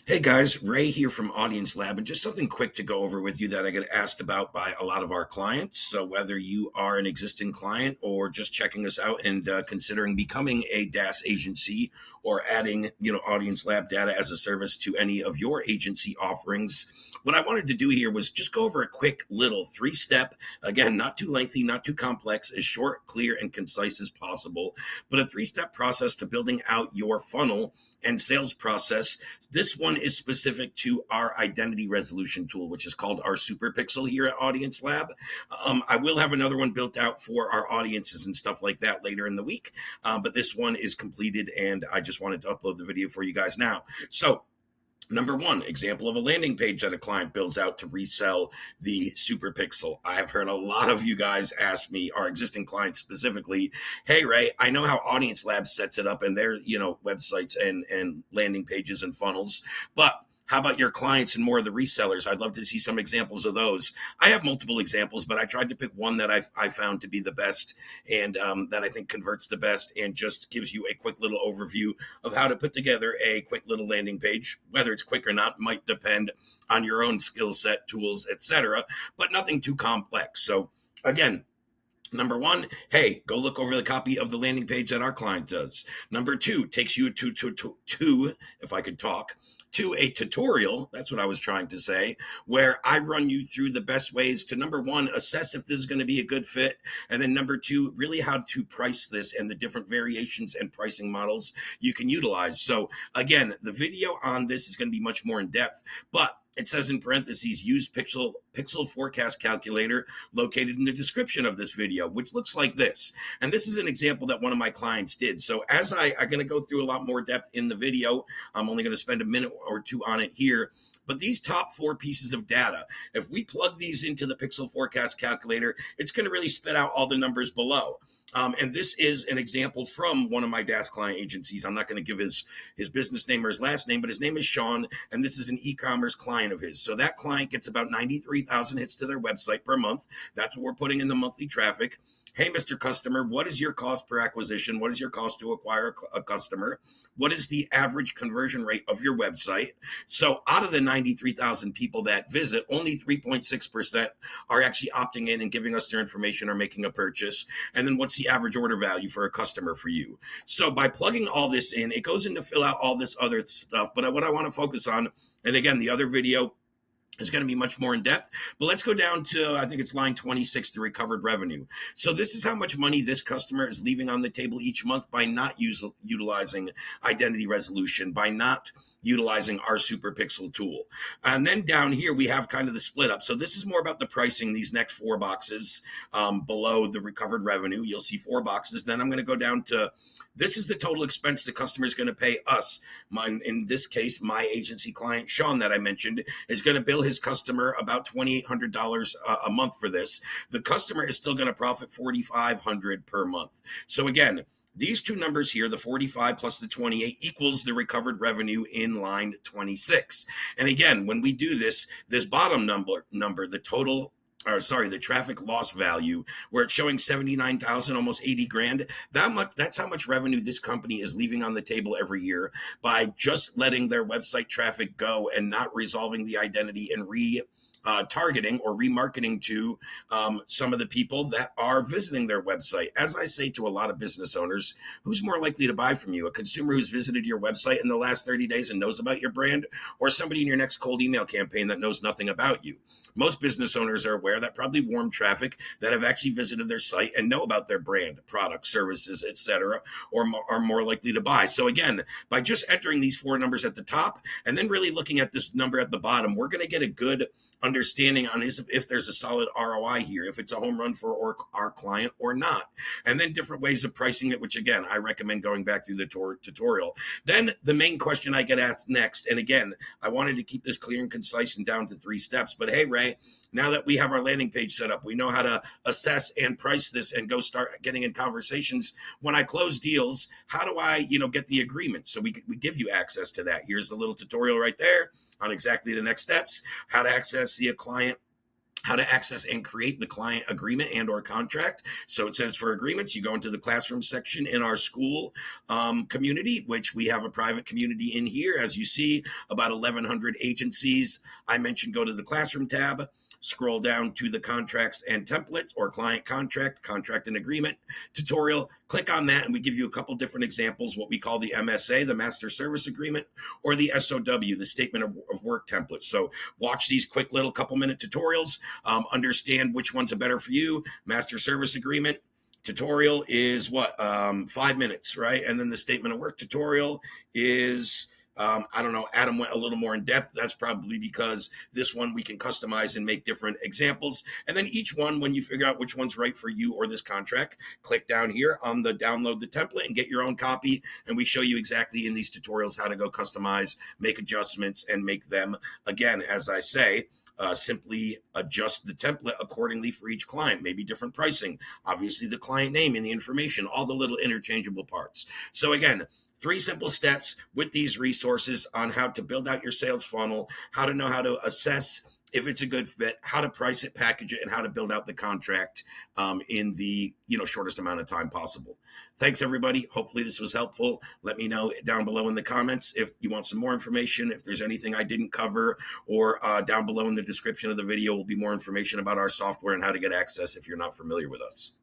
Hey guys, Ray here from Audience Lab, and just something quick to go over with you that I get asked about by a lot of our clients. So, whether you are an existing client or just checking us out and considering becoming a DaaS agency or adding, Audience Lab data as a service to any of your agency offerings, what I wanted to do here was just go over a quick little three-step, again, not too lengthy, not too complex, as short, clear, and concise as possible, but a three-step process to building out your funnel and sales process. This one is specific to our identity resolution tool, which is called our Super Pixel here at Audience Lab. I will have another one built out for our audiences and stuff like that later in the week, but this one is completed, and I just wanted to upload the video for you guys now. So, number one, example of a landing page that a client builds out to resell the Super Pixel. I have heard a lot of you guys ask me, our existing clients specifically, hey Ray, I know how Audience Labs sets it up in their, websites and landing pages and funnels, but how about your clients and more of the resellers? I'd love to see some examples of those. I have multiple examples, but I tried to pick one that I found to be the best and that I think converts the best and just gives you a quick little overview of how to put together a quick little landing page. Whether it's quick or not might depend on your own skill set, tools, etc., but nothing too complex. So again, number one, hey, go look over the copy of the landing page that our client does. Number two, takes you to if I could talk, to a tutorial. That's what I was trying to say, where I run you through the best ways to, number one, assess if this is going to be a good fit. And then number two, really how to price this and the different variations and pricing models you can utilize. So again, the video on this is going to be much more in depth, but it says in parentheses, use pixel forecast calculator located in the description of this video, which looks like this. And this is an example that one of my clients did. So as I'm going to go through a lot more depth in the video, I'm only going to spend a minute or two on it here. But these top four pieces of data, if we plug these into the pixel forecast calculator, it's going to really spit out all the numbers below. And this is an example from one of my DaaS client agencies. I'm not going to give his business name or his last name, but his name is Sean, and this is an e-commerce client of his. So that client gets about 93,000 hits to their website per month. That's what we're putting in the monthly traffic. Hey, Mr. Customer, what is your cost per acquisition? What is your cost to acquire a customer? What is the average conversion rate of your website? So out of the 93,000 people that visit, only 3.6% are actually opting in and giving us their information or making a purchase. And then what's the average order value for a customer for you? So by plugging all this in, it goes in to fill out all this other stuff. But what I want to focus on, and again, the other video is going to be much more in depth, but let's go down to, I think it's line 26, the recovered revenue. So this is how much money this customer is leaving on the table each month by not utilizing identity resolution, by not utilizing our Super Pixel tool. And then down here, we have kind of the split up. So this is more about the pricing, these next four boxes below the recovered revenue. You'll see four boxes. Then I'm going to go down to, this is the total expense the customer is going to pay us. In this case, my agency client, Sean, that I mentioned, is going to bill his customer about $2,800 a month for this. The customer is still going to profit $4,500 per month. So again, these two numbers here, the 45 plus the 28, equals the recovered revenue in line 26. And again, when we do this bottom number, the traffic loss value, where it's showing 79,000, almost 80 grand, that's how much revenue this company is leaving on the table every year by just letting their website traffic go and not resolving the identity and targeting or remarketing to some of the people that are visiting their website. As I say to a lot of business owners, who's more likely to buy from you? A consumer who's visited your website in the last 30 days and knows about your brand, or somebody in your next cold email campaign that knows nothing about you? Most business owners are aware that probably warm traffic that have actually visited their site and know about their brand, products, services, etc., or are more likely to buy. So again, by just entering these four numbers at the top and then really looking at this number at the bottom, we're going to get a good understanding on if there's a solid ROI here, if it's a home run for our client or not. And then different ways of pricing it, which again, I recommend going back through the tutorial. Then the main question I get asked next, and again, I wanted to keep this clear and concise and down to 3 steps, but hey, Ray, now that we have our landing page set up, we know how to assess and price this and go start getting in conversations. When I close deals, how do I, get the agreement? So we give you access to that. Here's the little tutorial right there on exactly the next steps, how to access the client how to access and create the client agreement and or contract. So it says for agreements, you go into the classroom section in our school community, which we have a private community in here. As you see, about 1,100 agencies. I mentioned go to the classroom tab, scroll down to the contracts and templates or client contract and agreement tutorial. Click on that, and we give you a couple different examples, what we call the MSA, the Master Service Agreement, or the SOW, the Statement of Work template. So watch these quick little couple minute tutorials, understand which ones are better for you. Master Service Agreement tutorial is what, 5 minutes, right? And then the Statement of Work tutorial is I don't know, Adam went a little more in depth. That's probably because this one we can customize and make different examples. And then each one, when you figure out which one's right for you or this contract, click down here on the download the template and get your own copy. And we show you exactly in these tutorials how to go customize, make adjustments, and make them, again, as I say, simply adjust the template accordingly for each client, maybe different pricing, obviously the client name and the information, all the little interchangeable parts. So again, 3 simple steps with these resources on how to build out your sales funnel, how to know how to assess if it's a good fit, how to price it, package it, and how to build out the contract in the shortest amount of time possible. Thanks, everybody. Hopefully this was helpful. Let me know down below in the comments if you want some more information, if there's anything I didn't cover, or down below in the description of the video will be more information about our software and how to get access if you're not familiar with us.